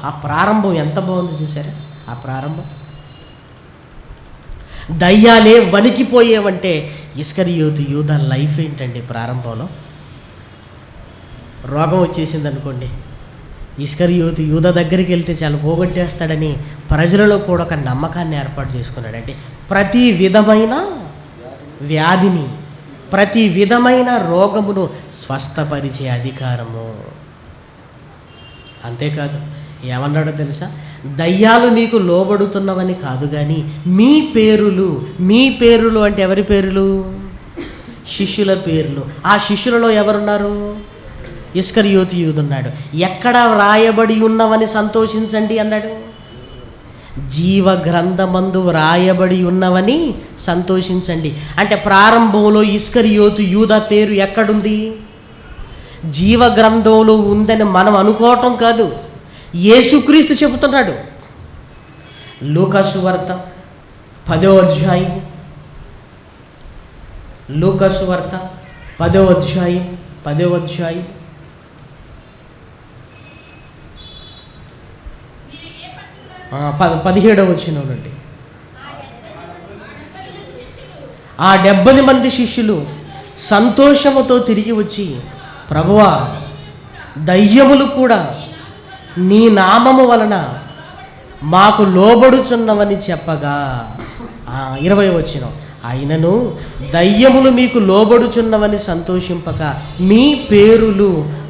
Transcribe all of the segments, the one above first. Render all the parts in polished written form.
ఆ ప్రారంభం ఎంత బాగుంది చూసారా? ఆ ప్రారంభం దయ్యాలే వణికిపోయేవంటే ఇస్కరియోతు యూదా లైఫ్ ఏంటండి? ప్రారంభంలో రోగం వచ్చేసింది అనుకోండి, ఇస్కరియోతు యూదా దగ్గరికి వెళ్తే చాలా పోగొట్టేస్తాడని ప్రజలలో కూడా ఒక నమ్మకాన్ని ఏర్పాటు చేసుకున్నాడు. అంటే ప్రతి విధమైన వ్యాధిని, ప్రతి విధమైన రోగమును స్వస్థపరిచే అధికారము. అంతేకాదు, ఏమన్నాడో తెలుసా? దయ్యాలు మీకు లోబడుతున్నవని కాదు కానీ మీ పేరులు అంటే ఎవరి పేరులు? శిష్యుల పేర్లు. ఆ శిష్యులలో ఎవరున్నారు? ఇస్కరియోతు యూదున్నాడు. ఎక్కడ వ్రాయబడి ఉన్నవని సంతోషించండి అన్నాడు? జీవ గ్రంథమందు వ్రాయబడి ఉన్నవని సంతోషించండి. అంటే ప్రారంభంలో ఇస్కరియోతు యూదా పేరు ఎక్కడుంది? జీవ గ్రంథంలో ఉందని మనం అనుకోవటం కాదు, యేసుక్రీస్తు చెబుతున్నాడు. లూకాసు వార్త 10వ అధ్యాయం, లూకాసు వార్త 10వ అధ్యాయం 17వ వచనం నుండి, ఆ 70 మంది శిష్యులు సంతోషముతో తిరిగి వచ్చి, ప్రభువా, దయ్యములు కూడా నీ నామము వలన మాకు లోబడుచున్నవని చెప్పగా, 20వ వచనం, అయినను దయ్యములు మీకు లోబడుచున్నవని సంతోషింపక మీ పేరులు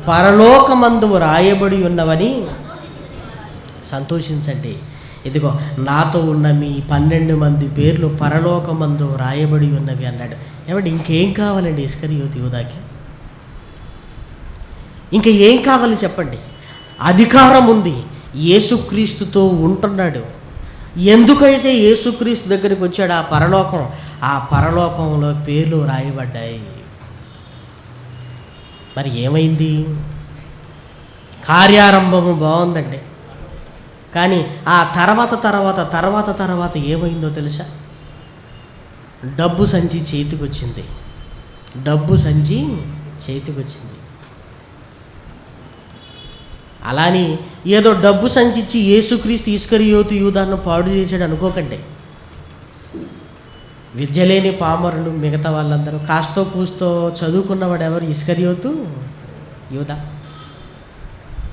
పరలోకమందు రాయబడి ఉన్నవని సంతోషించండి. ఇదిగో నాతో ఉన్న మీ 12 మంది పేర్లు పరలోకమందు రాయబడి ఉన్నవి అన్నాడు. ఏమంటే ఇంకేం కావాలండి ఇస్కరియోతు యూదాకి? ఇంకా ఏం కావాలి చెప్పండి? అధికారం ఉంది, యేసుక్రీస్తుతో ఉంటున్నాడు. ఎందుకైతే యేసుక్రీస్తు దగ్గరికి వచ్చాడు ఆ పరలోకంలో పేర్లు రాయబడ్డాయి. మరి ఏమైంది? కార్యారంభము బాగుందండి, కానీ ఆ తర్వాత ఏమైందో తెలుసా? డబ్బు సంచి చేతికొచ్చింది. అలాని ఏదో డబ్బు సంచిచ్చి యేసుక్రీస్తు ఇస్కరియోతు యూదాను పాడు చేశాడు అనుకోకండి. విద్య లేని పామరులు మిగతా వాళ్ళందరూ, కాస్తో కూస్తో చదువుకున్నవాడు ఎవరు? ఇస్కరియోతు యూదా.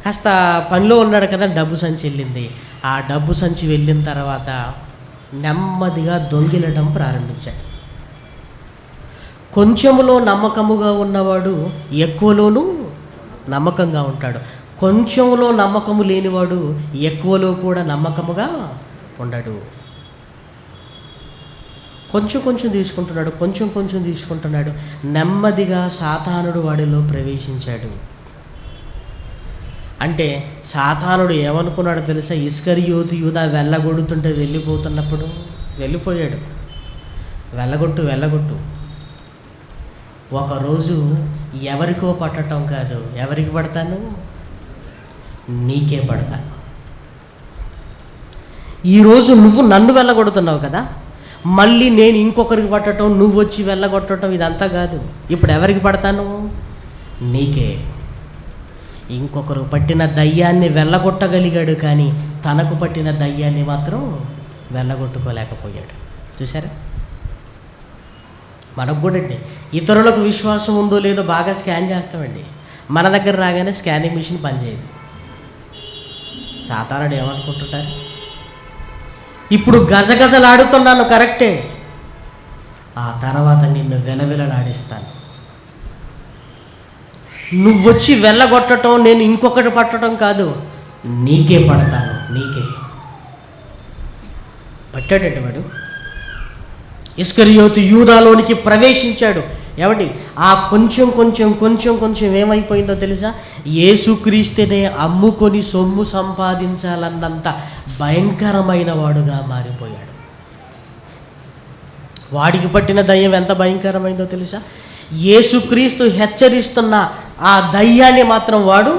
కాస్త పనిలో ఉన్నాడు కదా, డబ్బు సంచి వెళ్ళింది. ఆ డబ్బు సంచి వెళ్ళిన తర్వాత నెమ్మదిగా దొంగిలటం ప్రారంభించాడు. కొంచెములో నమ్మకముగా ఉన్నవాడు ఎక్కువలోనూ నమ్మకంగా ఉంటాడు, కొంచెంలో నమ్మకము లేనివాడు ఎక్కువలో కూడా నమ్మకముగా ఉండడు. కొంచెం తీసుకుంటున్నాడు. నెమ్మదిగా సాతానుడు వాడిలో ప్రవేశించాడు. అంటే సాతానుడు ఏమనుకున్నాడు తెలుసా? ఇస్కరియోతు యూదా వెళ్ళగొడుతుంటే వెళ్ళిపోయాడు. వెళ్ళగొట్టు. ఒకరోజు ఎవరికో పట్టడం కాదు, ఎవరికి పడతాను? నీకే పడతాను. ఈరోజు నువ్వు నన్ను వెళ్ళగొడుతున్నావు కదా, మళ్ళీ నేను ఇంకొకరికి పట్టడం, నువ్వు వచ్చి వెళ్ళగొట్టడం, ఇదంతా కాదు. ఇప్పుడు ఎవరికి పడతాను? నీకే. ఇంకొకరు పట్టిన దయ్యాన్ని వెళ్ళగొట్టగలిగాడు, కానీ తనకు పట్టిన దయ్యాన్ని మాత్రం వెళ్ళగొట్టుకోలేకపోయాడు. చూసారా? మనకు కూడా అండి, ఇతరులకు విశ్వాసం ఉందో లేదో బాగా స్కాన్ చేస్తామండి. మన దగ్గర రాగానే స్కానింగ్ మిషన్ పనిచేయదు. సాతానుడు ఏమనుకుంటుంటారు? ఇప్పుడు గజగజలాడుతున్నాను కరెక్టే, ఆ తర్వాత నిన్ను వెలవెలలాడిస్తాను. నువ్వొచ్చి వెళ్ళగొట్టడం, నేను ఇంకొకటి పట్టడం కాదు, నీకే పడతాను. నీకే పట్టాడండి వాడు. ఇస్కరియోతు యూదాలోనికి ప్రవేశించాడు. ఏమండి, ఆ కొంచెం ఏమైపోయిందో తెలుసా? యేసుక్రీస్తునే అమ్ముకొని సొమ్ము సంపాదించాలన్నంత భయంకరమైన వాడుగా మారిపోయాడు. వాడికి పట్టిన దయ్యం ఎంత భయంకరమైందో తెలుసా? యేసుక్రీస్తు హెచ్చరిస్తున్న ఆ దయ్యాన్ని మాత్రం వాడు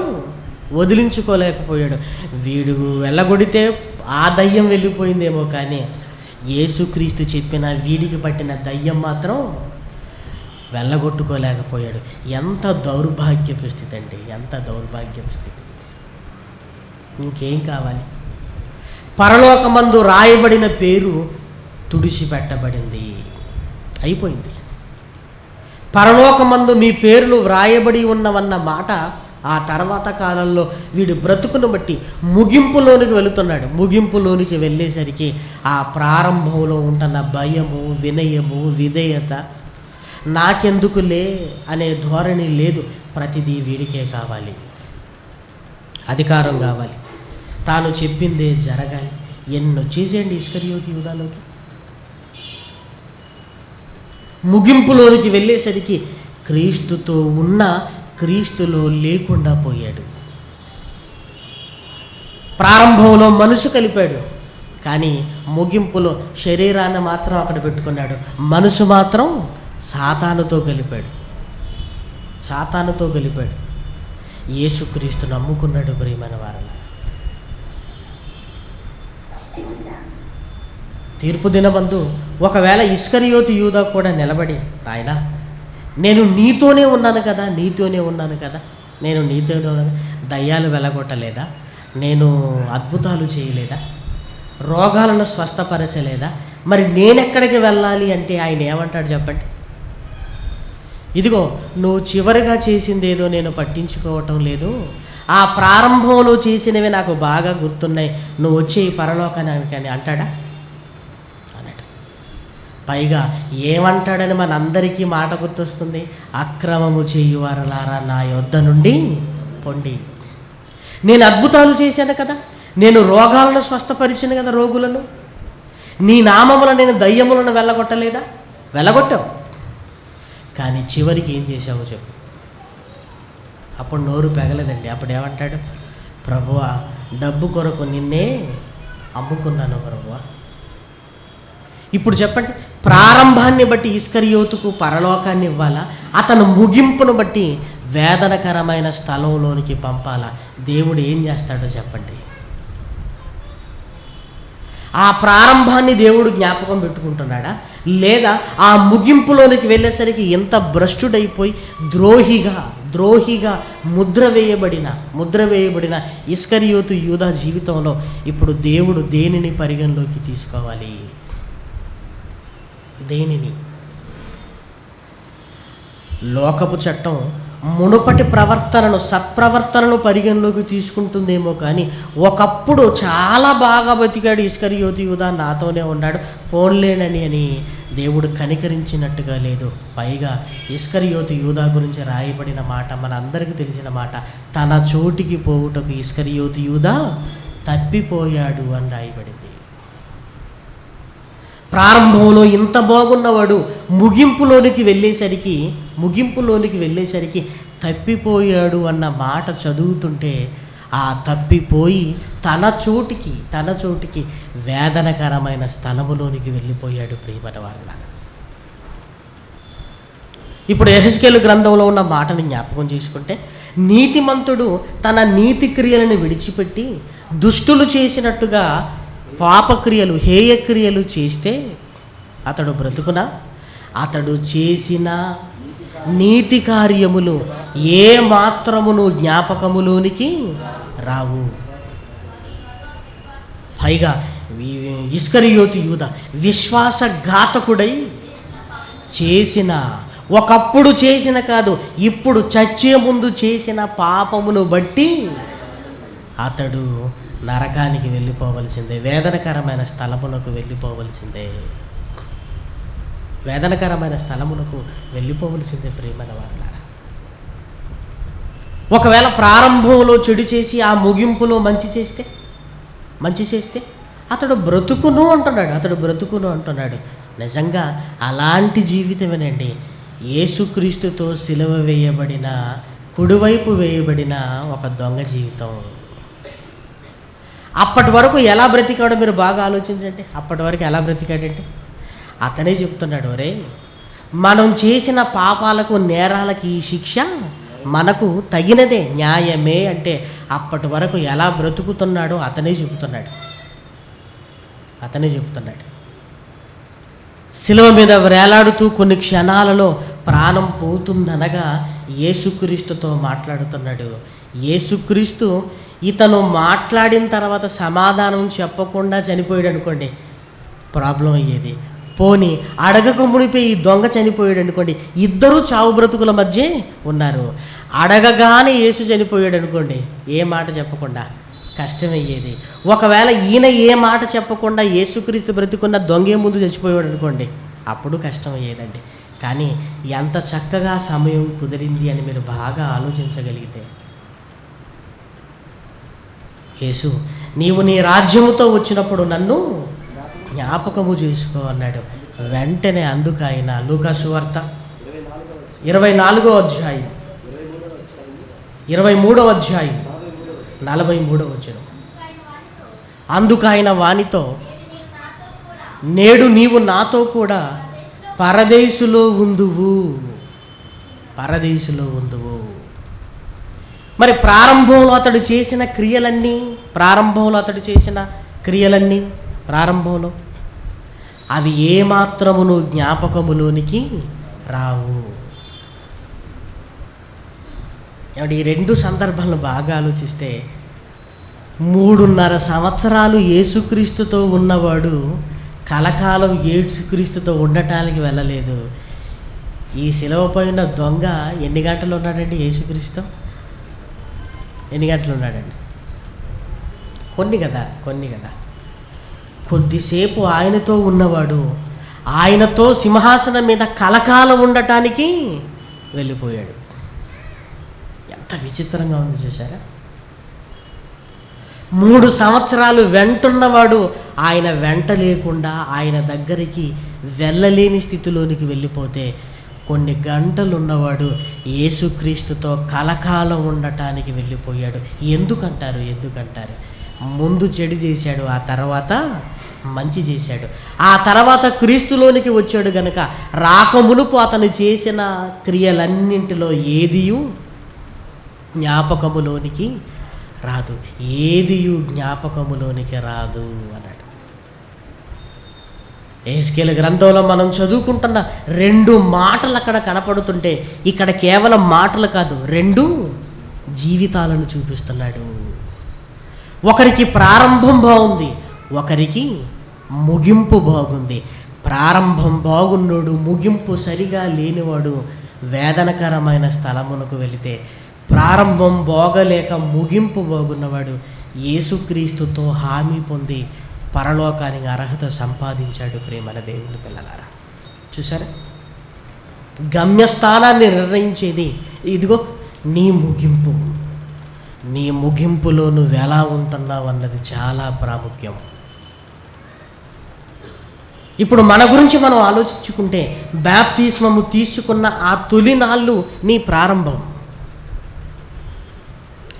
వదిలించుకోలేకపోయాడు. వీడు వెళ్ళగొడితే ఆ దయ్యం వెళ్ళిపోయిందేమో, కానీ యేసుక్రీస్తు చెప్పిన వీడికి పట్టిన దయ్యం మాత్రం వెళ్ళగొట్టుకోలేకపోయాడు. ఎంత దౌర్భాగ్యపు స్థితి అండి, ఎంత దౌర్భాగ్యపు స్థితి. ఇంకేం కావాలి? పరలోకమందు రాయబడిన పేరు తుడిచిపెట్టబడింది, అయిపోయింది. పరలోకమందు మీ పేర్లు వ్రాయబడి ఉన్నవన్న మాట ఆ తర్వాత కాలంలో వీడి బ్రతుకును బట్టి ముగింపులోనికి వెళుతున్నాడు. ముగింపులోనికి వెళ్ళేసరికి ఆ ప్రారంభంలో ఉంటున్న భయము, వినయము, విధేయత, నాకెందుకులే అనే ధోరణి లేదు. ప్రతిదీ వీడికే కావాలి, అధికారం కావాలి, తాను చెప్పిందే జరగాలి. ఎన్నో చేసేయండి ఇస్కరియోతు యూదాలోకి. ముగింపులోనికి వెళ్ళేసరికి క్రీస్తుతో ఉన్న క్రీస్తులో లేకుండా పోయాడు. ప్రారంభంలో మనసు కలిపాడు, కానీ ముగింపులో శరీరాన్ని మాత్రం అక్కడ పెట్టుకున్నాడు, మనసు మాత్రం సాతానుతో కలిపాడు. సాతానుతో కలిపాడు. యేసుక్రీస్తును నమ్ముకున్నాడు. ప్రియమైన వారలారా, తీర్పు దినమందు ఒకవేళ ఇస్కరియోతు యూదా కూడా నిలబడి, నాయనా నేను నీతోనే ఉన్నాను కదా, నీతోనే ఉన్నాను కదా, నేను నీతోనే ఉన్నాను, దయ్యాలు వెలగొట్టలేదా, నేను అద్భుతాలు చేయలేదా, రోగాలను స్వస్థపరచలేదా, మరి నేనెక్కడికి వెళ్ళాలి అంటే ఆయన ఏమంటాడు చెప్పండి? ఇదిగో నువ్వు చివరిగా చేసింది ఏదో నేను పట్టించుకోవటం లేదు, ఆ ప్రారంభంలో చేసినవి నాకు బాగా గుర్తున్నాయి, నువ్వు వచ్చి ఈ పరలోకానికి అని అంటాడా? అన్నట్టు. పైగా ఏమంటాడని మనందరికీ మాట గుర్తొస్తుంది, అక్రమము చేయువారలారా నా యొద్ద నుండి పొండి. నేను అద్భుతాలు చేశాను కదా, నేను రోగాలను స్వస్థపరిచాను కదా, రోగులను, నీ నామమున నేను దయ్యములను వెళ్ళగొట్టలేదా? వెళ్ళగొట్టావు. కానీ చివరికి ఏం చేశావో చెప్పు. అప్పుడు నోరు పెగలేదండి. అప్పుడు ఏమంటాడు? ప్రభువా, డబ్బు కొరకు నిన్నే అమ్ముకున్నాను ప్రభువా. ఇప్పుడు చెప్పండి, ప్రారంభాన్ని బట్టి ఇస్కరియోతుకు పరలోకాన్ని ఇవ్వాలా, అతను ముగింపును బట్టి వేదనకరమైన స్థలంలోనికి పంపాలా? దేవుడు ఏం చేస్తాడో చెప్పండి. ఆ ప్రారంభాన్ని దేవుడు జ్ఞాపకం పెట్టుకుంటున్నాడా, లేదా ఆ ముగింపులోనికి వెళ్ళేసరికి ఎంత భ్రష్టుడైపోయి ద్రోహిగా ముద్ర వేయబడిన ఇస్కరియోతు యూదా జీవితంలో ఇప్పుడు దేవుడు దేనిని పరిగణలోకి తీసుకోవాలి? దేనిని? లోకపు చట్టం మునుపటి ప్రవర్తనను, సత్ప్రవర్తనను పరిగణలోకి తీసుకుంటుందేమో, కానీ ఒకప్పుడు చాలా బాగా బతికాడు ఇస్కరియోతు యూదా, నాతోనే ఉన్నాడు, పోన్లేనని అని దేవుడు కనికరించినట్టుగా లేదు. పైగా ఇస్కరియోతు యూదా గురించి రాయబడిన మాట మన అందరికీ తెలిసిన మాట, తన చోటికి పోవుటకు ఇస్కరియోతు యూదా తప్పిపోయాడు అని రాయబడింది. ప్రారంభంలో ఇంత బాగున్నవాడు ముగింపులోనికి వెళ్ళేసరికి తప్పిపోయాడు అన్న మాట చదువుతుంటే, ఆ తప్పిపోయి తన చోటికి వేదనకరమైన స్థలములోనికి వెళ్ళిపోయాడు. ప్రియమైన వారలారా, ఇప్పుడు యెహెజ్కేలు గ్రంథంలో ఉన్న మాటని జ్ఞాపకం చేసుకుంటే, నీతిమంతుడు తన నీతి క్రియలను విడిచిపెట్టి దుష్టులు చేసినట్టుగా పాపక్రియలు, హేయక్రియలు చేస్తే అతడు బ్రతుకునా? అతడు చేసిన నీతి కార్యములు ఏ మాత్రమును జ్ఞాపకములోనికి రావు. పైగా ఇస్కరియోతు యూదా విశ్వాసఘాతకుడై చేసిన, ఒకప్పుడు చేసిన కాదు, ఇప్పుడు చచ్చే ముందు చేసిన పాపమును బట్టి అతడు నరకానికి వెళ్ళిపోవలసిందే, వేదనకరమైన స్థలమునకు వెళ్ళిపోవలసిందే, ప్రియమైన వారలారా. ఒకవేళ ప్రారంభంలో చెడు చేసి ఆ ముగింపులో మంచి చేస్తే అతడు బ్రతుకును అంటున్నాడు. నిజంగా అలాంటి జీవితమేనండి యేసుక్రీస్తుతో సిలువ వేయబడిన, కుడివైపు వేయబడిన ఒక దొంగ జీవితం. అప్పటి వరకు ఎలా బ్రతికాడో మీరు బాగా ఆలోచించండి. అప్పటి వరకు ఎలా బ్రతికాడంటే, అతనే చెప్తున్నాడు, ఒరే మనం చేసిన పాపాలకు, నేరాలకి ఈ శిక్ష మనకు తగినదే, న్యాయమే అంటే అప్పటి వరకు ఎలా బ్రతుకుతున్నాడో అతనే చెబుతున్నాడు. శిలువ మీద వేలాడుతూ కొన్ని క్షణాలలో ప్రాణం పోతుందనగా యేసుక్రీస్తుతో మాట్లాడుతున్నాడు. యేసుక్రీస్తు ఇతను మాట్లాడిన తర్వాత సమాధానం చెప్పకుండా చనిపోయాడు అనుకోండి, ప్రాబ్లం అయ్యేది. పోనీ అడగక మునిపే ఈ దొంగ చనిపోయాడు అనుకోండి, ఇద్దరూ చావు బ్రతుకుల మధ్య ఉన్నారు. అడగగానే యేసు చనిపోయాడు అనుకోండి, ఏ మాట చెప్పకుండా కష్టమయ్యేది. ఒకవేళ ఈయన ఏ మాట చెప్పకుండా యేసుక్రీస్తు బ్రతుకున్న దొంగే ముందు చచ్చిపోయాడు అనుకోండి, అప్పుడు కష్టమయ్యేదండి. కానీ ఎంత చక్కగా సమయం కుదిరింది అని మీరు బాగా ఆలోచించగలిగితే, యేసు నీవు నీ రాజ్యముతో వచ్చినప్పుడు నన్ను జ్ఞాపకము చేసుకో అన్నాడు. వెంటనే అందుకు ఆయన లూకా సువార్త 24వ అధ్యాయం 23వ అధ్యాయం 43వ వచనం, అందుకు ఆయన వానితో, నేడు నీవు నాతో కూడా పరదేశులో ఉందువు, పరదేశులో ఉందువు. మరి ప్రారంభంలో అతడు చేసిన క్రియలన్నీ ప్రారంభంలో అవి ఏమాత్రమును జ్ఞాపకములోనికి రావు. ఏమంటే ఈ రెండు సందర్భాలను బాగా ఆలోచిస్తే, 3.5 సంవత్సరాలు యేసుక్రీస్తుతో ఉన్నవాడు కలకాలం యేసుక్రీస్తుతో ఉండటానికి వెళ్ళలేదు. ఈ శిలువ పైన దొంగ ఎన్ని గంటలు ఉన్నాడండి యేసుక్రీస్తు? ఎన్ని గంటలు ఉన్నాడండి? కొన్ని కదా. కొద్దిసేపు ఆయనతో ఉన్నవాడు ఆయనతో సింహాసనం మీద కలకాలం ఉండటానికి వెళ్ళిపోయాడు. ఎంత విచిత్రంగా ఉంది చూసారా? 3 సంవత్సరాలు వెంటున్నవాడు ఆయన వెంట లేకుండా ఆయన దగ్గరికి వెళ్ళలేని స్థితిలోనికి వెళ్ళిపోతే, కొన్ని గంటలు ఉన్నవాడు యేసుక్రీస్తుతో కలకాలం ఉండటానికి వెళ్ళిపోయాడు. ఎందుకంటారు? ముందు చెడు చేశాడు, ఆ తర్వాత మంచి చేశాడు. ఆ తర్వాత క్రీస్తులోనికి వచ్చాడు గనుక రాకమునుపు అతను చేసిన క్రియలన్నింటిలో ఏదియు జ్ఞాపకములోనికి రాదు, అన్నాడు. యెహెజ్కేలు గ్రంథంలో మనం చదువుకుంటున్న 2 మాటలు అక్కడ కనపడుతుంటే, ఇక్కడ కేవలం మాటలు కాదు, 2 జీవితాలను చూపిస్తున్నాడు. ఒకరికి ప్రారంభం బాగుంది, ఒకరికి ముగింపు బాగుంది. ప్రారంభం బాగున్నోడు ముగింపు సరిగా లేనివాడు వేదనకరమైన స్థలమునకు వెళితే, ప్రారంభం బాగలేక ముగింపు బాగున్నవాడు యేసుక్రీస్తుతో హామీ పొంది పరలోకానికి అర్హత సంపాదించాడు. ప్రేమన దేవుని పిల్లలారా, చూసారా? గమ్యస్థానాన్ని నిర్ణయించేది ఇదిగో నీ ముగింపు. నీ ముగింపులో నువ్వు ఎలా ఉంటున్నావు అన్నది చాలా ప్రాముఖ్యం. ఇప్పుడు మన గురించి మనం ఆలోచించుకుంటే, బాప్తిస్మము తీసుకున్న ఆ తొలి నాళ్ళు నీ ప్రారంభం.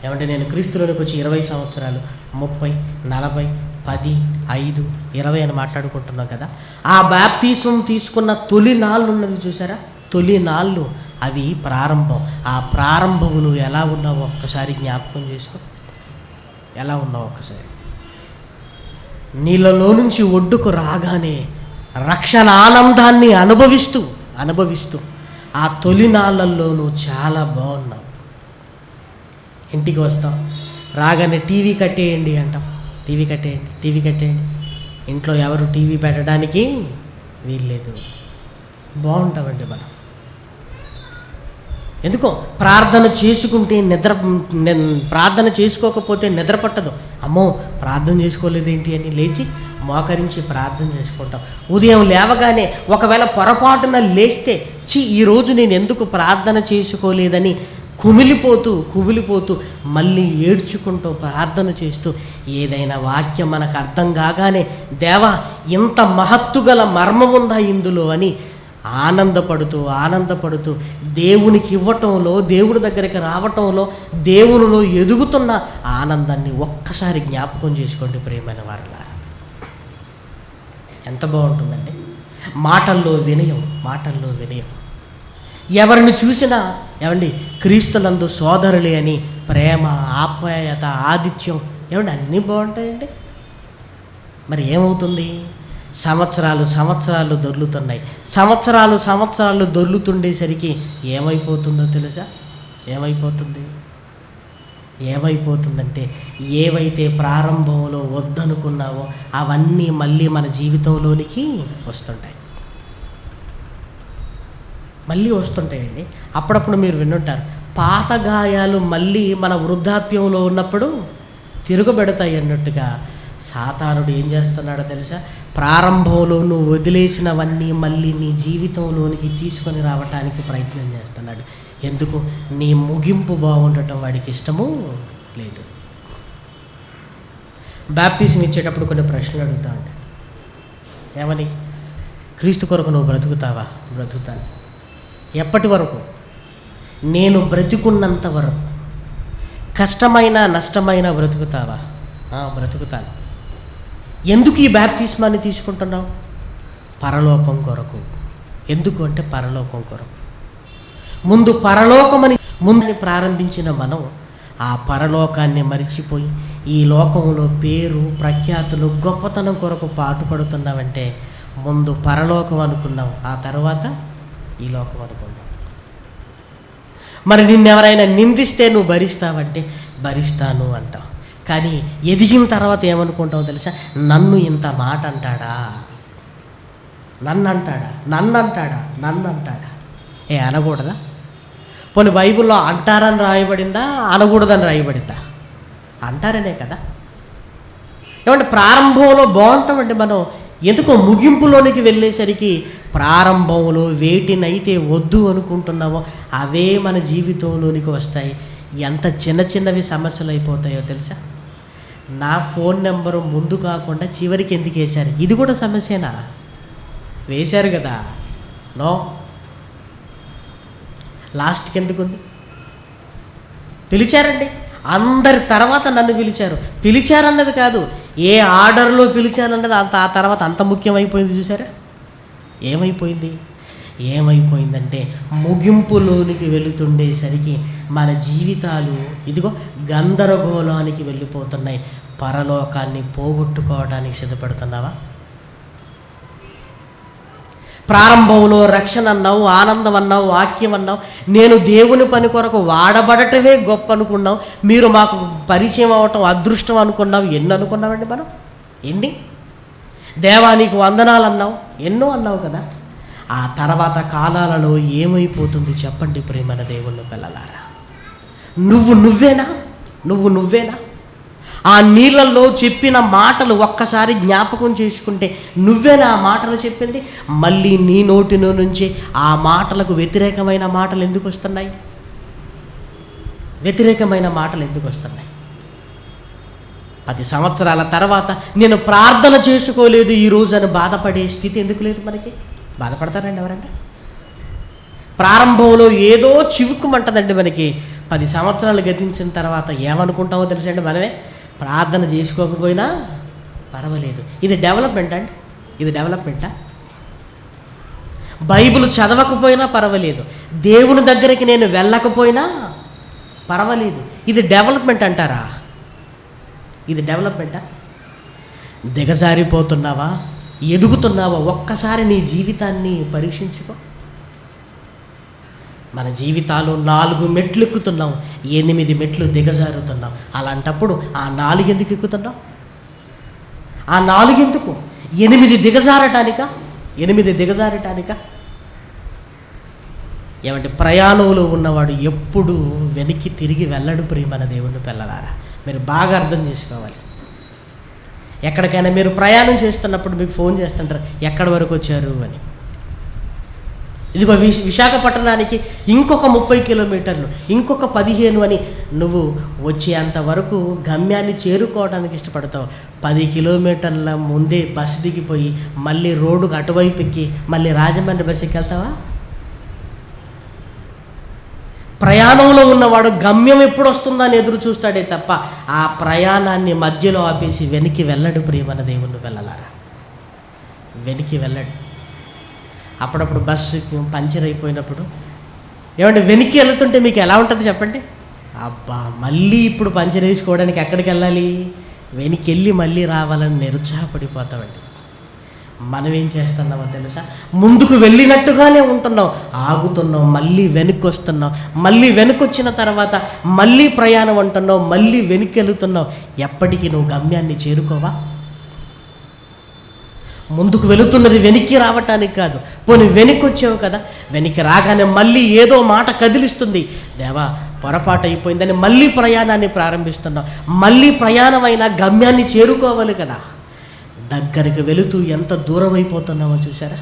ఏమంటే నేను క్రీస్తులోనికి వచ్చి 20 సంవత్సరాలు, 30, 40, 10, 5, 20 అని మాట్లాడుకుంటున్నాం కదా. ఆ బాప్తిస్మం తీసుకున్న తొలి నాళ్ళు ఉన్నది చూసారా? తొలి నాళ్ళు అవి ప్రారంభం. ఆ ప్రారంభము నువ్వు ఎలా ఉన్నావో ఒక్కసారి జ్ఞాపకం చేసుకో. ఎలా ఉన్నావు ఒక్కసారి? నీళ్ళలో నుంచి ఒడ్డుకు రాగానే రక్షణ ఆనందాన్ని అనుభవిస్తూ ఆ తొలి నాళ్ళల్లో నువ్వు చాలా బాగున్నావు. ఇంటికి వస్తాం, రాగానే టీవీ కట్టేయండి అంటాం. టీవీ కట్టేయండి. ఇంట్లో ఎవరు టీవీ పెట్టడానికి వీల్లేదు. బాగుంటామండి మనం. ఎందుకో ప్రార్థన చేసుకుంటే ప్రార్థన చేసుకోకపోతే నిద్ర పట్టదు. అమ్మో ప్రార్థన చేసుకోలేదేంటి అని లేచి మోకరించి ప్రార్థన చేసుకుంటాం. ఉదయం లేవగానే ఒకవేళ పొరపాటున లేస్తే, ఈరోజు నేను ఎందుకు ప్రార్థన చేసుకోలేదని కుమిలిపోతూ మళ్ళీ ఏడ్చుకుంటూ ప్రార్థన చేస్తూ, ఏదైనా వాక్యం మనకు అర్థం కాగానే, దేవా ఇంత మహత్తు గల మర్మం ఉందా ఇందులో అని ఆనందపడుతూ దేవునికి ఇవ్వటంలో, దేవుడి దగ్గరికి రావటంలో, దేవునిలో ఎదుగుతున్న ఆనందాన్ని ఒక్కసారి జ్ఞాపకం చేసుకోండి ప్రియమైన వారలారా. ఎంత బాగుంటుందండి. మాటల్లో వినయం. ఎవరిని చూసినా ఏమండి క్రీస్తులందు సోదరులే అని ప్రేమ, ఆప్యాయత, ఆతిథ్యం ఏమండి అన్నీ బాగుంటాయండి. మరి ఏమవుతుంది? సంవత్సరాలు దొర్లుతున్నాయి. సంవత్సరాలు దొర్లుతుండేసరికి ఏమైపోతుందో తెలుసా? ఏమైపోతుందంటే ఏవైతే ప్రారంభంలో వద్దనుకున్నావో అవన్నీ మళ్ళీ మన జీవితంలోనికి వస్తుంటాయి, మళ్ళీ వస్తుంటాయండి. అప్పుడప్పుడు మీరు వినుంటారు, పాత గాయాలు మళ్ళీ మన వృద్ధాప్యంలో ఉన్నప్పుడు తిరగబెడతాయి అన్నట్టుగా సాతానుడు ఏం చేస్తున్నాడో తెలుసా? ప్రారంభంలో నువ్వు వదిలేసినవన్నీ మళ్ళీ నీ జీవితంలోనికి తీసుకొని రావటానికి ప్రయత్నం చేస్తున్నాడు. ఎందుకు? నీ ముగింపు బాగుండటం వాడికి ఇష్టము లేదు. బాప్తిజం ఇచ్చేటప్పుడు కొన్ని ప్రశ్నలు అడుగుతా ఉంటాయి. ఏమని? క్రీస్తు కొరకు నువ్వు బ్రతుకుతావా? బ్రతుకుతాను. ఎప్పటి వరకు? నేను బ్రతికున్నంత వరకు. కష్టమైన నష్టమైన బ్రతుకుతావా? బ్రతుకుతాను. ఎందుకు ఈ బాప్తిస్మాన్ని తీసుకుంటున్నావు? పరలోకం కొరకు. ఎందుకు అంటే పరలోకం కొరకు. ముందు పరలోకమని ప్రారంభించిన మనం ఆ పరలోకాన్ని మరిచిపోయి ఈ లోకంలో పేరు ప్రఖ్యాతులు గొప్పతనం కొరకు పాటుపడుతున్నావంటే ముందు పరలోకం అనుకున్నావు, ఆ తర్వాత ఈ లోకం అనుకున్నావు. మరి నిన్నెవరైనా నిందిస్తే నువ్వు భరిస్తావంటే భరిస్తాను అంటావు. కానీ ఎదిగిన తర్వాత ఏమనుకుంటావు తెలుసా? నన్ను ఇంత మాట అంటాడా, నన్ను అంటాడా. అనకూడదా? పోనీ బైబిల్లో అంటారని రాయబడిందా, అనకూడదని రాయబడిందా? అంటారనే కదా. ఏమంటే ప్రారంభంలో బాగుంటామండి మనం. ఎందుకో ముగింపులోనికి వెళ్ళేసరికి ప్రారంభంలో వేటినైతే వద్దు అనుకుంటున్నామో అవే మన జీవితంలోనికి వస్తాయి. ఎంత చిన్న చిన్నవి సమస్యలు అయిపోతాయో తెలుసా? నా ఫోన్ నెంబరు ముందు కాకుండా చివరికి ఎందుకు వేశారు? ఇది కూడా సమస్యేనా? వేశారు కదా, నో, లాస్ట్కి ఎందుకు ఉంది? పిలిచారండి, అందరి తర్వాత నన్ను పిలిచారన్నది కాదు, ఏ ఆర్డర్లో పిలిచారన్నది ఆ తర్వాత అంత ముఖ్యమైపోయింది. చూసారా ఏమైపోయిందంటే ముగింపులోనికి వెళుతుండేసరికి మన జీవితాలు ఇదిగో గందరగోళానికి వెళ్ళిపోతున్నాయి. పరలోకాన్ని పోగొట్టుకోవడానికి సిద్ధపడుతున్నావా? ప్రారంభంలో రక్షణ అన్నావు, ఆనందం అన్నావు, వాక్యం అన్నావు, నేను దేవుని పని కొరకు వాడబడటమే గొప్ప అనుకున్నావు, మీరు మాకు పరిచయం అవ్వటం అదృష్టం అనుకున్నావు. ఎన్ని అనుకున్నామండి మనం? దేవానికి వందనాలు అన్నావు, ఎన్నో అన్నావు కదా. ఆ తర్వాత కాలాలలో ఏమైపోతుంది చెప్పండి ప్రియమైన దేవుని పిల్లలారా? నువ్వేనా ఆ నీళ్ళల్లో చెప్పిన మాటలు ఒక్కసారి జ్ఞాపకం చేసుకుంటే నువ్వేనా ఆ మాటలు చెప్పింది? మళ్ళీ నీ నోటిలో నుంచి ఆ మాటలకు వ్యతిరేకమైన మాటలు ఎందుకు వస్తున్నాయి? 10 సంవత్సరాల తర్వాత నేను ప్రార్థన చేసుకోలేదు ఈరోజు అని బాధపడే స్థితి ఎందుకు లేదు మనకి? బాధపడతారండి ఎవరంటే? ప్రారంభంలో ఏదో చివుక్కుమంటదండి మనకి. 10 సంవత్సరాలు గతించిన తర్వాత ఏమనుకుంటామో తెలుసండి, మనమే ప్రార్థన చేసుకోకపోయినా పర్వాలేదు. ఇది డెవలప్మెంటా? బైబిల్ చదవకపోయినా పర్వాలేదు, దేవుని దగ్గరికి నేను వెళ్ళకపోయినా పర్వాలేదు. ఇది డెవలప్మెంట్ అంటారా? ఇది డెవలప్మెంటా? దిగజారిపోతున్నావా, ఎదుగుతున్నావా? ఒక్కసారి నీ జీవితాన్ని పరీక్షించుకో. మన జీవితాలు 4 మెట్లు ఎక్కుతున్నాం, 8 మెట్లు దిగజారుతున్నాం. అలాంటప్పుడు ఆ 4 ఎందుకు ఎక్కుతున్నాం? ఆ 4 ఎందుకు? 8 దిగజారటానిక? ఏమంటే ప్రయాణంలో ఉన్నవాడు ఎప్పుడు వెనక్కి తిరిగి వెళ్ళడు ప్రియమైన దేవుని పిల్లలారా. మీరు బాగా అర్థం చేసుకోవాలి. ఎక్కడికైనా మీరు ప్రయాణం చేస్తున్నప్పుడు మీకు ఫోన్ చేస్తుంటారు, ఎక్కడి వరకు వచ్చారు అని. ఇదిగో విశాఖపట్నానికి ఇంకొక 30 కిలోమీటర్లు, ఇంకొక 15 అని నువ్వు వచ్చేంత వరకు గమ్యాన్ని చేరుకోవడానికి ఇష్టపడతావు. 10 కిలోమీటర్ల ముందే బస్సు దిగిపోయి మళ్ళీ రోడ్డుకు అటువైపు ఎక్కి మళ్ళీ రాజమండ్రి బస్సు ఎక్కి వెళ్తావా? ప్రయాణంలో ఉన్నవాడు గమ్యం ఎప్పుడు వస్తుందని ఎదురు చూస్తాడే తప్ప ఆ ప్రయాణాన్ని మధ్యలో ఆపేసి వెనక్కి వెళ్ళడు ప్రియమైన దేవుని వెళ్ళలారా. వెనక్కి వెళ్ళడు. అప్పుడప్పుడు బస్సు పంచర్ అయిపోయినప్పుడు ఏమంటే వెనక్కి వెళ్తుంటే మీకు ఎలా ఉంటుంది చెప్పండి? అబ్బా మళ్ళీ ఇప్పుడు పంచర్ వేసుకోవడానికి ఎక్కడికి వెళ్ళాలి? వెనక్కి వెళ్ళి మళ్ళీ రావాలని నిరుత్సాహపడిపోతామండి. మనం ఏం చేస్తున్నామో తెలుసా? ముందుకు వెళ్ళినట్టుగానే ఉంటున్నాం, ఆగుతున్నాం, మళ్ళీ వెనక్కి వస్తున్నాం, మళ్ళీ వెనక్కి వచ్చిన తర్వాత మళ్ళీ ప్రయాణం అంటున్నావు, మళ్ళీ వెనక్కి వెళుతున్నావు. ఎప్పటికీ నువ్వు గమ్యాన్ని చేరుకోవా? ముందుకు వెళుతున్నది వెనక్కి రావటానికి కాదు. పోనీ వెనక్కి వచ్చావు కదా, వెనక్కి రాగానే మళ్ళీ ఏదో మాట కదిలిస్తుంది, దేవా పొరపాటు అయిపోయిందని మళ్ళీ ప్రయాణాన్ని ప్రారంభిస్తున్నావు. మళ్ళీ ప్రయాణం అయినా గమ్యాన్ని చేరుకోవాలి కదా. దగ్గరికి వెళుతూ ఎంత దూరం అయిపోతున్నావో చూసారా?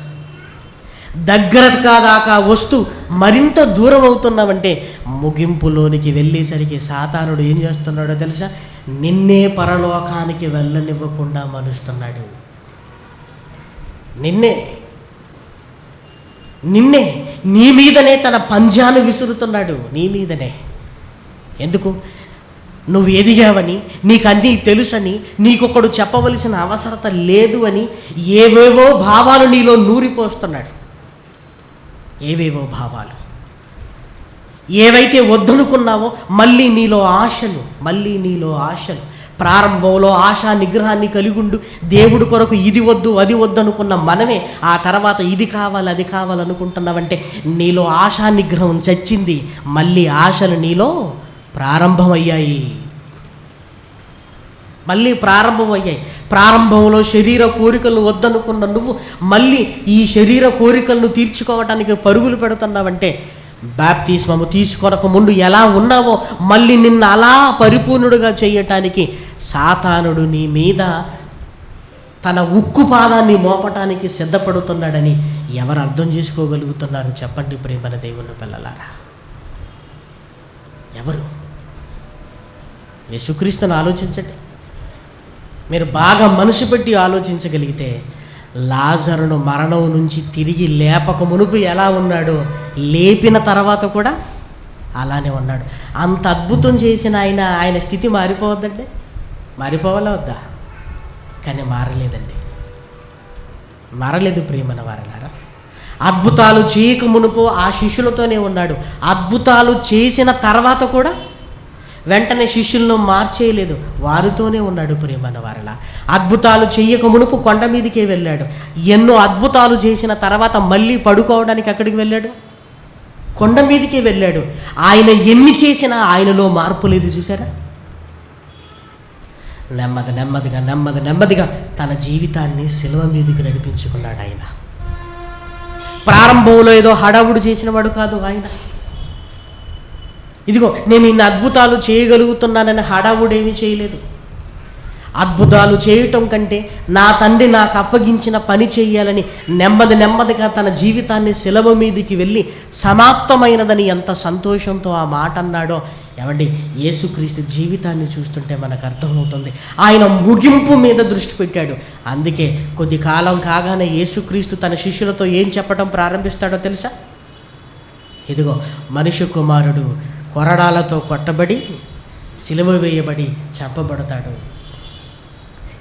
దగ్గర కాదాకా వస్తూ మరింత దూరం అవుతున్నావంటే ముగింపులోనికి వెళ్ళేసరికి సాతానుడు ఏం చేస్తున్నాడో తెలుసా? నిన్నే పరలోకానికి వెళ్ళనివ్వకుండా మలుస్తున్నాడు. నిన్నే నీ మీదనే తన పంజాను విసురుతున్నాడు, నీ మీదనే. ఎందుకు? నువ్వు ఎదిగావని, నీకు అన్నీ తెలుసని, నీకొకడు చెప్పవలసిన అవసరత లేదు అని ఏవేవో భావాలు నీలో నూరిపోస్తున్నాడు. ఏవేవో భావాలు, ఏవైతే వద్దనుకున్నావో మళ్ళీ నీలో ఆశలు. ప్రారంభంలో ఆశా నిగ్రహాన్ని కలిగుండు దేవుడి కొరకు ఇది వద్దు అది వద్దు అనుకున్న మనమే ఆ తర్వాత ఇది కావాలి అది కావాలనుకుంటున్నావంటే నీలో ఆశా నిగ్రహం చచ్చింది. మళ్ళీ ఆశలు నీలో ప్రారంభమయ్యాయి. ప్రారంభంలో శరీర కోరికలను వద్దనుకున్న నువ్వు మళ్ళీ ఈ శరీర కోరికలను తీర్చుకోవటానికి పరుగులు పెడుతున్నావంటే బాప్తిస్మము తీసుకొనక ముందు ఎలా ఉన్నావో మళ్ళీ నిన్ను అలా పరిపూర్ణుడుగా చేయటానికి సాతానుడు నీ మీద తన ఉక్కు పాదాన్ని మోపటానికి సిద్ధపడుతున్నాడని ఎవరు అర్థం చేసుకోగలుగుతున్నారు చెప్పండి ప్రియమైన దేవుని పిల్లలారా? ఎవరు? యేసుక్రీస్తుని ఆలోచించండి. మీరు బాగా మనసు పెట్టి ఆలోచించగలిగితే లాజరును మరణం నుంచి తిరిగి లేపక మునుపు ఎలా ఉన్నాడో లేపిన తర్వాత కూడా అలానే ఉన్నాడు. అంత అద్భుతం చేసిన ఆయన స్థితి మారిపోవద్దండి? మారిపోవాలా వద్దా? కానీ మారలేదు ప్రియమైన వారలారా. అద్భుతాలు చేయక మునుపు ఆ శిష్యులతోనే ఉన్నాడు. అద్భుతాలు చేసిన తర్వాత కూడా వెంటనే శిష్యులను మార్చేయలేదు, వారితోనే ఉన్నాడు ప్రియమైన వారలా. అద్భుతాలు చెయ్యక మునుపు కొండ మీదకే వెళ్ళాడు. ఎన్నో అద్భుతాలు చేసిన తర్వాత మళ్ళీ పడుకోవడానికి ఎక్కడికి వెళ్ళాడు? కొండ మీదకే వెళ్ళాడు. ఆయన ఎన్ని చేసినా ఆయనలో మార్పు లేదు చూసారా? నెమ్మదిగా తన జీవితాన్ని శిలువ మీదకి నడిపించుకున్నాడు ఆయన. ప్రారంభంలో ఏదో హడావుడు చేసిన వాడు కాదు ఆయన. ఇదిగో నేను ఇన్ని అద్భుతాలు చేయగలుగుతున్నానని హడావుడేమీ చేయలేదు. అద్భుతాలు చేయటం కంటే నా తండ్రి నాకు అప్పగించిన పని చేయాలని నెమ్మదిగా తన జీవితాన్ని శిలువ మీదికి వెళ్ళి సమాప్తమైనదని ఎంత సంతోషంతో ఆ మాట అన్నాడో. ఏమండి, యేసుక్రీస్తు జీవితాన్ని చూస్తుంటే మనకు అర్థమవుతుంది. ఆయన ముగింపు మీద దృష్టి పెట్టాడు. అందుకే కొద్ది కాలం కాగానే యేసుక్రీస్తు తన శిష్యులతో ఏం చెప్పడం ప్రారంభిస్తాడో తెలుసా? ఇదిగో మనుష్య కుమారుడు కొరడాలతో కొట్టబడి సిలువ వేయబడి చంపబడతాడు.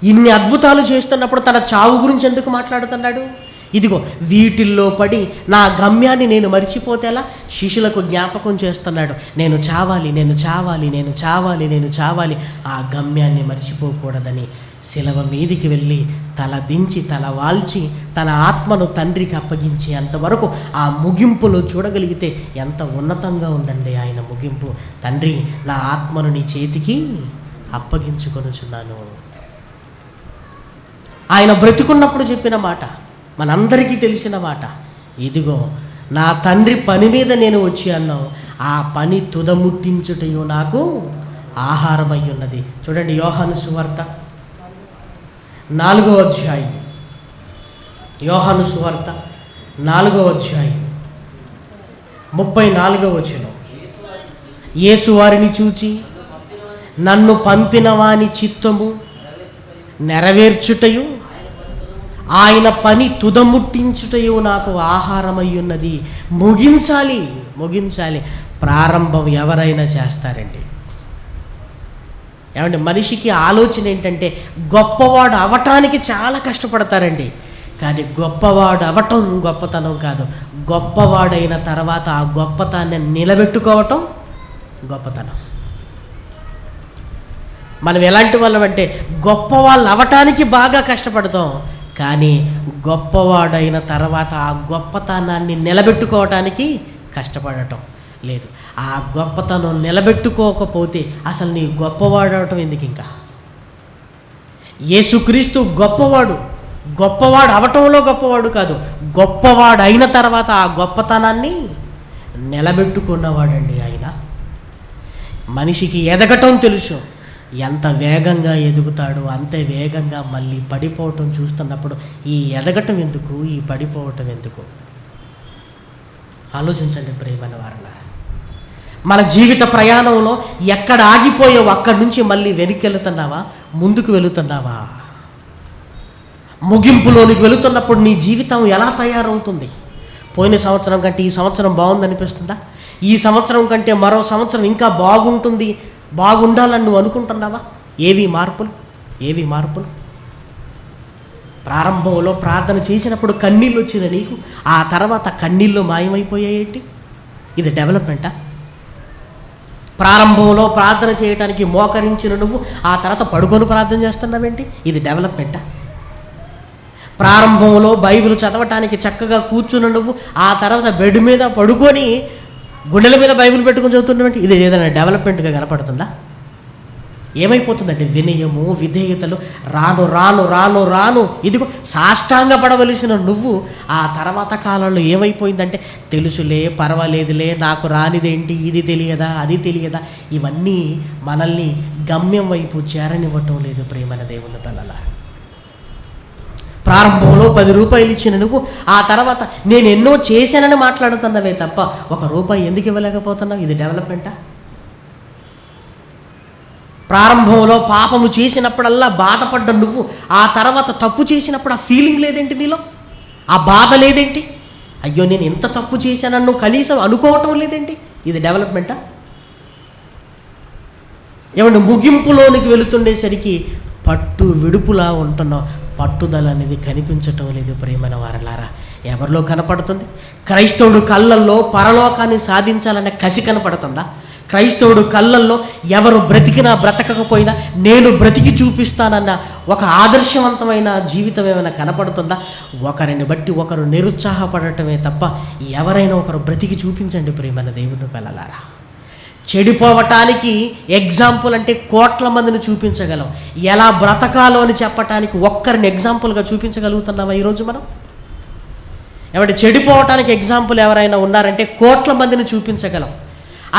ఇన్ని అద్భుతాలు చేస్తున్నప్పుడు తన చావు గురించి ఎందుకు మాట్లాడుతున్నాడు? ఇదిగో వీటిల్లో పడి నా గమ్యాన్ని నేను మరిచిపోతేలా శిష్యులకు జ్ఞాపకం చేస్తున్నాడు. నేను చావాలి, ఆ గమ్యాన్ని మర్చిపోకూడదని శిలువ మీదికి వెళ్ళి తల దించి తల వాల్చి తన ఆత్మను తండ్రికి అప్పగించి అంతవరకు ఆ ముగింపులో చూడగలిగితే ఎంత ఉన్నతంగా ఉందండి ఆయన ముగింపు. తండ్రి, నా ఆత్మను నీ చేతికి అప్పగించుకొనుచున్నాను. ఆయన బ్రతికున్నప్పుడు చెప్పిన మాట, మనందరికీ తెలిసిన మాట. ఇదిగో నా తండ్రి పని మీద నేను వచ్చి అన్నాను, ఆ పని తుదముట్టించుటయు నాకు ఆహారమై ఉన్నది. చూడండి, యోహాను సువార్త 4వ అధ్యాయం. యోహాను సువార్త 4వ అధ్యాయం 34వ వచనం. యేసు వారిని చూచి, నన్ను పంపిన వాని చిత్తము నెరవేర్చుటయు ఆయన పని తుదముట్టించుటయు నాకు ఆహారమై ఉన్నది. ముగించాలి. ప్రారంభం ఎవరైనా చేస్తారండి. ఏమంటే మనిషికి ఆలోచన ఏంటంటే గొప్పవాడు అవటానికి చాలా కష్టపడతారండి. కానీ గొప్పవాడు అవటం గొప్పతనం కాదు, గొప్పవాడైన తర్వాత ఆ గొప్పతనాన్ని నిలబెట్టుకోవటం గొప్పతనం. మనం ఎలాంటి వాళ్ళం అంటే గొప్పవాళ్ళు అవటానికి బాగా కష్టపడతాం, కానీ గొప్పవాడైన తర్వాత ఆ గొప్పతనాన్ని నిలబెట్టుకోవడానికి కష్టపడటం లేదు. ఆ గొప్పతనం నిలబెట్టుకోకపోతే అసలు నీ గొప్పవాడవటం ఎందుకు? ఇంకా యేసుక్రీస్తు గొప్పవాడు అవటంలో గొప్పవాడు కాదు, గొప్పవాడు అయిన తర్వాత ఆ గొప్పతనాన్ని నిలబెట్టుకున్నవాడండి ఆయన. మనిషికి ఎదగటం తెలుసు, ఎంత వేగంగా ఎదుగుతాడో అంతే వేగంగా మళ్ళీ పడిపోవటం చూస్తున్నప్పుడు ఈ ఎదగటం ఎందుకు, ఈ పడిపోవటం ఎందుకు? ఆలోచించండి ప్రియమైన వారలారా. మన జీవిత ప్రయాణంలో ఎక్కడ ఆగిపోయావు అక్కడి నుంచి మళ్ళీ వెనక్కి ముందుకు వెళుతున్నావా? ముగింపులోనికి వెళుతున్నప్పుడు నీ జీవితం ఎలా తయారవుతుంది? పోయిన సంవత్సరం కంటే ఈ సంవత్సరం బాగుందనిపిస్తుందా? ఈ సంవత్సరం కంటే మరో సంవత్సరం ఇంకా బాగుండాలని నువ్వు అనుకుంటున్నావా? ఏవి మార్పులు? ప్రారంభంలో ప్రార్థన చేసినప్పుడు కన్నీళ్ళు వచ్చిన నీకు ఆ తర్వాత కన్నీళ్ళు మాయమైపోయాయేంటి? ఇది డెవలప్మెంటా? ప్రారంభంలో ప్రార్థన చేయడానికి మోకరించిన నువ్వు ఆ తర్వాత పడుకొని ప్రార్థన చేస్తున్నావేంటి? ఇది డెవలప్మెంటా? ప్రారంభంలో బైబిల్ చదవటానికి చక్కగా కూర్చున్న నువ్వు ఆ తర్వాత బెడ్ మీద పడుకొని గుండెల మీద బైబిల్ పెట్టుకొని చదువుతున్నావేంటి? ఇది ఏదైనా డెవలప్మెంట్గా కనపడుతుందా? ఏమైపోతుందంటే వినయము, విధేయతలు రాను ఇదిగో సాష్టాంగపడవలసిన నువ్వు ఆ తర్వాత కాలంలో ఏమైపోయిందంటే తెలుసులే, పర్వాలేదులే, నాకు రానిదేంటి, ఇది తెలియదా, అది తెలియదా, ఇవన్నీ మనల్ని గమ్యం వైపు చేరనివ్వటం లేదు. ప్రియమైన దేవుని పిల్లలారా, ప్రారంభంలో 10 రూపాయలు ఇచ్చిన నువ్వు ఆ తర్వాత నేను ఎన్నో చేశానని మాట్లాడుతున్నవే తప్ప ₹1 ఎందుకు ఇవ్వలేకపోతున్నావు? ఇది డెవలప్మెంటా? ప్రారంభంలో పాపము చేసినప్పుడల్లా బాధపడ్డ నువ్వు ఆ తర్వాత తప్పు చేసినప్పుడు ఆ ఫీలింగ్ లేదేంటి నీలో? ఆ బాధ లేదేంటి? అయ్యో నేను ఇంత తప్పు చేశానని నువ్వు కనీసం అనుకోవటం లేదేంటి? ఇది డెవలప్మెంటా? ఏమంటే ముగింపులోనికి వెళుతుండేసరికి పట్టు విడుపులా ఉంటున్నావు, పట్టుదల అనేది కనిపించటం లేదు. ప్రియమైన వారలారా, ఎవరిలో కనపడుతుంది? క్రైస్తవుడు కళ్ళల్లో పరలోకాన్ని సాధించాలనే కసి కనపడుతుందా? క్రైస్తవుడు కళ్ళల్లో ఎవరు బ్రతికినా బ్రతకకపోయినా నేను బ్రతికి చూపిస్తానన్న ఒక ఆదర్శవంతమైన జీవితం ఏమైనా కనపడుతుందా? ఒకరిని బట్టి ఒకరు నిరుత్సాహపడటమే తప్ప ఎవరైనా ఒకరు బ్రతికి చూపించండి ప్రియమైన దేవుని పిల్లలారా. చెడిపోవటానికి ఎగ్జాంపుల్ అంటే కోట్ల మందిని చూపించగలం, ఎలా బ్రతకాలో అని చెప్పటానికి ఒక్కరిని ఎగ్జాంపుల్గా చూపించగలుగుతున్నామా ఈరోజు మనం? ఏమంటే చెడిపోవటానికి ఎగ్జాంపుల్ ఎవరైనా ఉన్నారంటే కోట్ల మందిని చూపించగలం.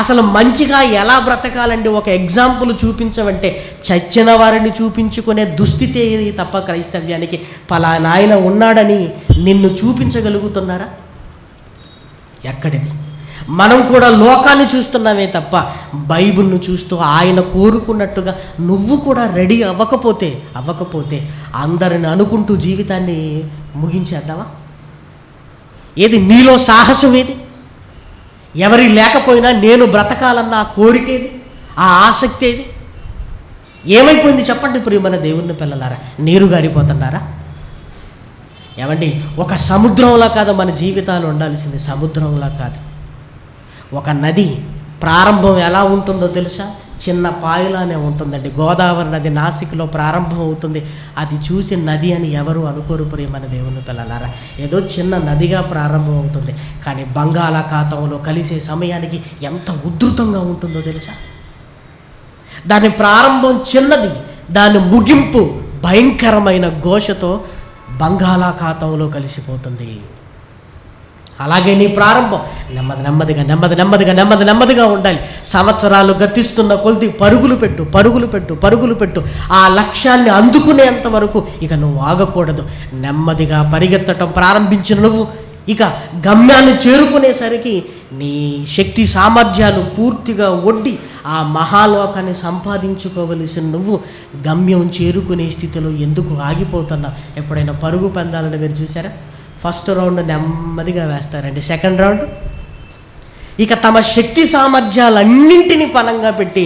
అసలు మంచిగా ఎలా బ్రతకాలండి ఒక ఎగ్జాంపుల్ చూపించమంటే చచ్చిన వారిని చూపించుకునే దుస్థితి తప్ప క్రైస్తవ్యానికి పలానా ఆయన ఉన్నాడని నిన్ను చూపించగలుగుతున్నారా? ఎక్కడిది? మనం కూడా లోకాన్ని చూస్తున్నామే తప్ప బైబిల్ను చూస్తూ ఆయన కోరుకున్నట్టుగా నువ్వు కూడా రెడీ అవ్వకపోతే అందరిని అనుకుంటూ జీవితాన్ని ముగించేద్దామా? ఏది నీలో సాహసం? ఏది? ఎవరి లేకపోయినా నేను బ్రతకాలన్న ఆ కోరికేది, ఆ ఆసక్తి ఏది? ఏమైపోయింది చెప్పండి ప్రియమైన దేవుని పిల్లలారా? నీరు గారిపోతున్నారా? ఏమండి, ఒక సముద్రంలా కాదు మన జీవితాలు ఉండాల్సింది, సముద్రంలా కాదు. ఒక నది ప్రారంభం ఎలా ఉంటుందో తెలుసా? చిన్న పాయలానే ఉంటుందండి. గోదావరి నది నాసిక్లో ప్రారంభం అవుతుంది. అది చూసి నది అని ఎవరు అనుకోరు ప్రియమైన దేవుని పిల్లలారా. ఏదో చిన్న నదిగా ప్రారంభం అవుతుంది, కానీ బంగాళాఖాతంలో కలిసే సమయానికి ఎంత ఉధృతంగా ఉంటుందో తెలుసా? దాని ప్రారంభం చిన్నది, దాని ముగింపు భయంకరమైన ఘోషతో బంగాళాఖాతంలో కలిసిపోతుంది. అలాగే నీ ప్రారంభం నెమ్మదిగా ఉండాలి. సంవత్సరాలు గతిస్తున్న కొద్ది పరుగులు పెట్టు. ఆ లక్ష్యాన్ని అందుకునేంత వరకు ఇక నువ్వు ఆగకూడదు. నెమ్మదిగా పరిగెత్తటం ప్రారంభించిన నువ్వు ఇక గమ్యాన్ని చేరుకునేసరికి నీ శక్తి సామర్థ్యాలు పూర్తిగా ఒడ్డి ఆ మహాలోకాన్ని సంపాదించుకోవలసిన నువ్వు గమ్యం చేరుకునే స్థితిలో ఎందుకు ఆగిపోతున్నావు? ఎప్పుడైనా పరుగు పందాలను మీరు చూసారా? ఫస్ట్ రౌండ్ నెమ్మదిగా వేస్తారండి, సెకండ్ రౌండ్ ఇక తమ శక్తి సామర్థ్యాలన్నింటినీ పణంగా పెట్టి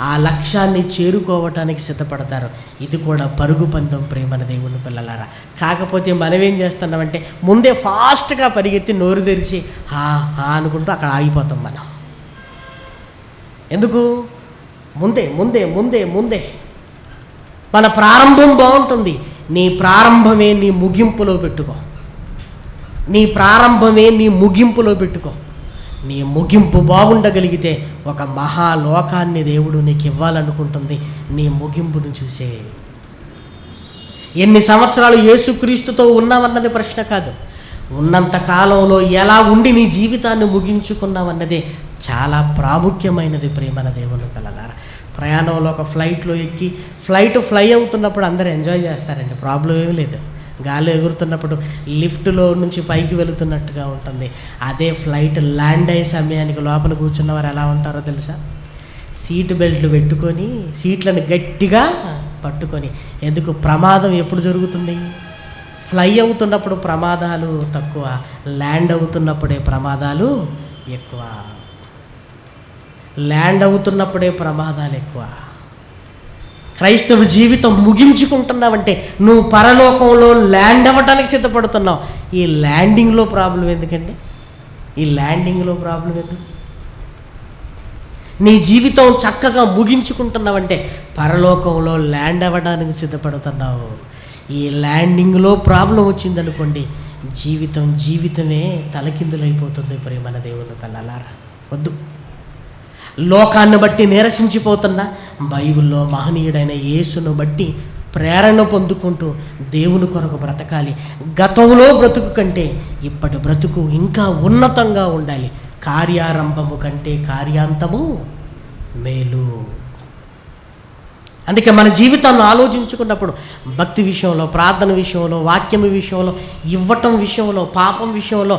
ఆ లక్ష్యాన్ని చేరుకోవటానికి సిద్ధపడతారు. ఇది కూడా పరుగు పందెం ప్రియమైన దేవుని పిల్లలారా. కాకపోతే మనం ఏం చేస్తున్నామంటే ముందే ఫాస్ట్గా పరిగెత్తి నోరు తెరిచి హా అనుకుంటూ అక్కడ ఆగిపోతాం మనం. ఎందుకు? ముందే మన ప్రారంభం బాగుంటుంది, నీ ప్రారంభమే నీ ముగింపులో పెట్టుకో. నీ ప్రారంభమే నీ ముగింపులో పెట్టుకో. నీ ముగింపు బాగుండగలిగితే ఒక మహాలోకాన్ని దేవుడు నీకు ఇవ్వాలనుకుంటుంది. నీ ముగింపును చూసే. ఎన్ని సంవత్సరాలు యేసుక్రీస్తుతో ఉన్నావన్నది ప్రశ్న కాదు, ఉన్నంత కాలంలో ఎలా ఉండి నీ జీవితాన్ని ముగించుకున్నావన్నదే చాలా ప్రాముఖ్యమైనది. ప్రేమన దేవుని పిల్లలారా, ప్రయాణంలో ఒక ఫ్లైట్లో ఎక్కి ఫ్లై అవుతున్నప్పుడు అందరూ ఎంజాయ్ చేస్తారండి, ప్రాబ్లం ఏమీ లేదు. గాలి ఎగురుతున్నప్పుడు లిఫ్ట్లో నుంచి పైకి వెళుతున్నట్టుగా ఉంటుంది. అదే ఫ్లైట్ ల్యాండ్ అయ్యే సమయానికి లోపల కూర్చున్న వారు ఎలా ఉంటారో తెలుసా? సీట్ బెల్ట్లు పెట్టుకొని సీట్లను గట్టిగా పట్టుకొని. ఎందుకు? ప్రమాదం ఎప్పుడు జరుగుతుంది? ఫ్లై అవుతున్నప్పుడు ప్రమాదాలు తక్కువ, ల్యాండ్ అవుతున్నప్పుడే ప్రమాదాలు ఎక్కువ. ల్యాండ్ అవుతున్నప్పుడే ప్రమాదాలు ఎక్కువ. క్రైస్తవ జీవితం ముగించుకుంటున్నావంటే నువ్వు పరలోకంలో ల్యాండ్ అవ్వటానికి సిద్ధపడుతున్నావు. ఈ ల్యాండింగ్లో ప్రాబ్లం ఎందుకండి? ఈ ల్యాండింగ్లో ప్రాబ్లం ఎందుకు? నీ జీవితం చక్కగా ముగించుకుంటున్నావంటే పరలోకంలో ల్యాండ్ అవ్వడానికి సిద్ధపడుతున్నావు. ఈ ల్యాండింగ్లో ప్రాబ్లం వచ్చిందనుకోండి, జీవితమే తలకిందులైపోతుంది. ప్రేమన దేవుని పిల్లలారా, వద్దు. లోకాన్ని బట్టి నీరసించిపోతున్నా బైబిల్లో మహనీయుడైన యేసును బట్టి ప్రేరణ పొందుకుంటూ దేవుని కొరకు బ్రతకాలి. గతంలో బ్రతుకు కంటే ఇప్పటి బ్రతుకు ఇంకా ఉన్నతంగా ఉండాలి. కార్యారంభము కంటే కార్యాంతము మేలు. అందుకే మన జీవితాన్ని ఆలోచించుకున్నప్పుడు భక్తి విషయంలో, ప్రార్థన విషయంలో, వాక్యం విషయంలో, ఇవ్వటం విషయంలో, పాపం విషయంలో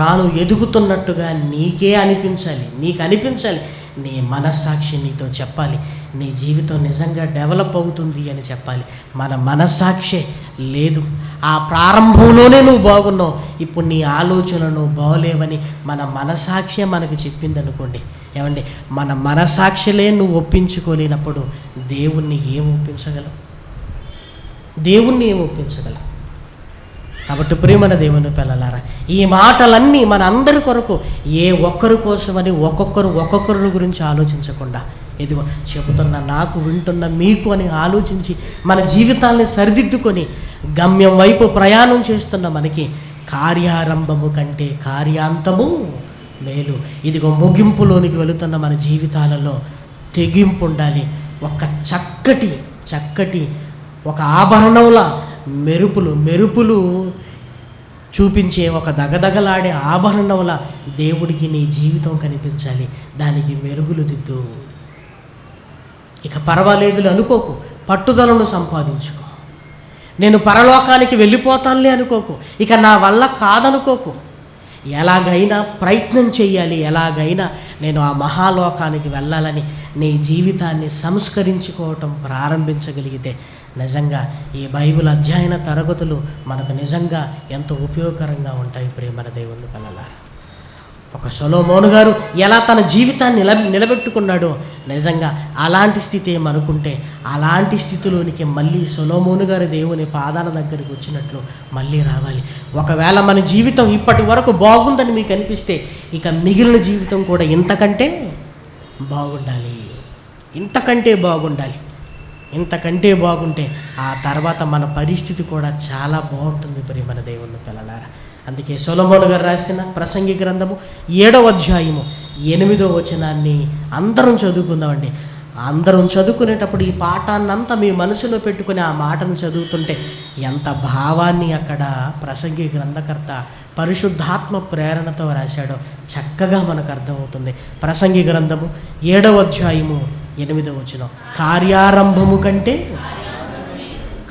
రాను ఎదుగుతున్నట్టుగా నీకే అనిపించాలి. నీకు అనిపించాలి. నీ మనస్సాక్షి నీతో చెప్పాలి, నీ జీవితం నిజంగా డెవలప్ అవుతుంది అని చెప్పాలి. మన మనస్సాక్షే లేదు. ఆ ప్రారంభంలోనే నువ్వు బాగున్నావు, ఇప్పుడు నీ ఆలోచనలు బాగోలేవని మన మనస్సాక్షే మనకు చెప్పింది అనుకోండి. ఏమండి, మన మనస్సాక్షిలే నువ్వు ఒప్పించుకోలేనప్పుడు దేవుణ్ణి ఏం ఒప్పించగలవు? కాబట్టి ప్రియమైన దేవుని పిల్లలారా, ఈ మాటలన్నీ మన అందరి కొరకు, ఏ ఒక్కరి కోసమని ఒక్కొక్కరి గురించి ఆలోచించకుండా, ఇదిగో చెబుతున్న నాకు, వింటున్న మీకు అని ఆలోచించి మన జీవితాన్ని సరిదిద్దుకొని గమ్యం వైపు ప్రయాణం చేస్తున్న మనకి కార్యారంభము కంటే కార్యాంతము మేలు. ఇదిగో ముగింపులోనికి వెళుతున్న మన జీవితాలలో తెగింపు ఉండాలి. ఒక చక్కటి ఒక ఆభరణంలా మెరుపులు చూపించే ఒక దగదగలాడే ఆభరణంలా దేవుడికి నీ జీవితం కనిపించాలి. దానికి మెరుగులు దిద్దు. ఇక పర్వాలేదులు అనుకోకు, పట్టుదలను సంపాదించుకో. నేను పరలోకానికి వెళ్ళిపోతానులే అనుకోకు, ఇక నా వల్ల కాదనుకోకు. ఎలాగైనా ప్రయత్నం చేయాలి, ఎలాగైనా నేను ఆ మహాలోకానికి వెళ్ళాలని నీ జీవితాన్ని సంస్కరించుకోవటం ప్రారంభించగలిగితే నిజంగా ఈ బైబిల్ అధ్యయన తరగతులు మనకు నిజంగా ఎంతో ఉపయోగకరంగా ఉంటాయి. ప్రేమన దేవుని పిల్లలారా, ఒక సొలొమోను గారు ఎలా తన జీవితాన్ని నిలబెట్టుకున్నాడో నిజంగా అలాంటి స్థితి ఏమనుకుంటే అలాంటి స్థితిలోనికి మళ్ళీ సొలొమోను గారు దేవుని పాదాల దగ్గరికి వచ్చినట్లు మళ్ళీ రావాలి. ఒకవేళ మన జీవితం ఇప్పటి వరకు బాగుందని మీకు అనిపిస్తే ఇక మిగిలిన జీవితం కూడా ఇంతకంటే బాగుంటే ఆ తర్వాత మన పరిస్థితి కూడా చాలా బాగుంటుంది. ప్రియమైన దేవుని పిల్లలారా, అందుకే సొలొమోను గారు రాసిన ప్రసంగి గ్రంథము 7వ అధ్యాయము 8వ వచనాన్ని అందరం చదువుకుందామండి. అందరం చదువుకునేటప్పుడు ఈ పాఠాన్నంతా మీ మనసులో పెట్టుకుని ఆ మాటను చదువుతుంటే ఎంత భావాన్ని అక్కడ ప్రసంగి గ్రంథకర్త పరిశుద్ధాత్మ ప్రేరణతో రాశాడో చక్కగా మనకు అర్థమవుతుంది. ప్రసంగి గ్రంథము 7వ అధ్యాయము 8వ వచనం, కార్యారంభము కంటే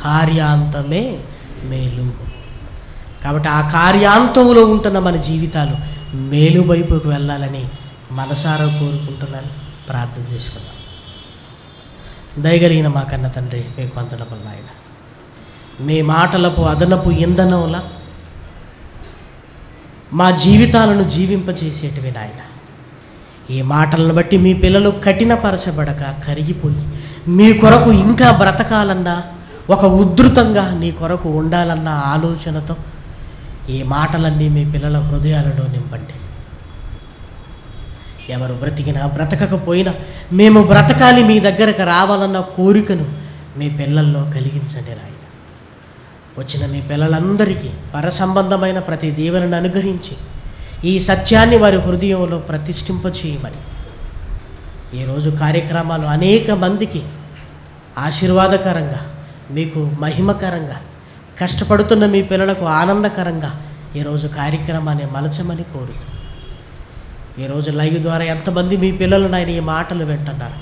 కార్యాంతమే మేలు. కాబట్టి ఆ కార్యాంతంలో ఉంటున్న మన జీవితాలు మేలు వైపుకు వెళ్ళాలని మనసారా కోరుకుంటున్నాను. ప్రార్థన చేసుకున్నాను. దయగలిగిన మా కన్న తండ్రి, మీకు వందనములు నాయన. మీ మాటలకు అదనపు ఇంధనంలా మా జీవితాలను జీవింపజేసేటివి నాయన. ఈ మాటలను బట్టి మీ పిల్లలు కఠినపరచబడక కరిగిపోయి మీ కొరకు ఇంకా బ్రతకాలన్నా, ఒక ఉధృతంగా నీ కొరకు ఉండాలన్న ఆలోచనతో ఈ మాటలన్నీ మీ పిల్లల హృదయాలలో నింపండి. ఎవరు బ్రతికినా బ్రతకకపోయినా మేము బ్రతకాలి, మీ దగ్గరకు రావాలన్న కోరికను మీ పిల్లల్లో కలిగించండి నాయన. వచ్చిన మీ పిల్లలందరికీ పరసంబంధమైన ప్రతి దీవెనను అనుగ్రహించి ఈ సత్యాన్ని వారి హృదయంలో ప్రతిష్ఠింపచేయమని ఈరోజు కార్యక్రమాలు అనేక మందికి ఆశీర్వాదకరంగా, మీకు మహిమకరంగా, కష్టపడుతున్న మీ పిల్లలకు ఆనందకరంగా ఈరోజు కార్యక్రమాన్ని మలచమని కోరుతూ, ఈరోజు లైవ్ ద్వారా ఎంతమంది మీ పిల్లలు నాయన ఈ మాటలు వింటున్నారు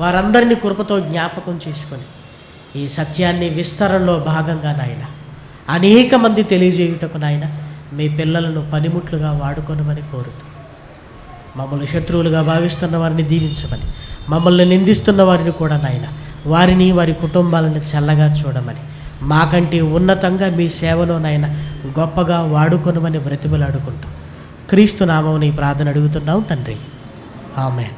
వారందరినీ కృపతో జ్ఞాపకం చేసుకొని ఈ సత్యాన్ని విస్తరణలో భాగంగా నాయన అనేక మంది తెలియజేయుటకు నాయన మీ పిల్లలను పనిముట్లుగా వాడుకొనమని కోరుతూ, మమ్మల్ని శత్రువులుగా భావిస్తున్న వారిని దీవించమని, మమ్మల్ని నిందిస్తున్న వారిని కూడా నాయన వారిని వారి కుటుంబాలను చల్లగా చూడమని, మాకంటే ఉన్నతంగా మీ సేవలో నాయన గొప్పగా వాడుకొనమని బ్రతిమలాడుకుంటాం. క్రీస్తు నామమున ఈ ప్రార్థన అడుగుతున్నాం తండ్రి, ఆమేన్.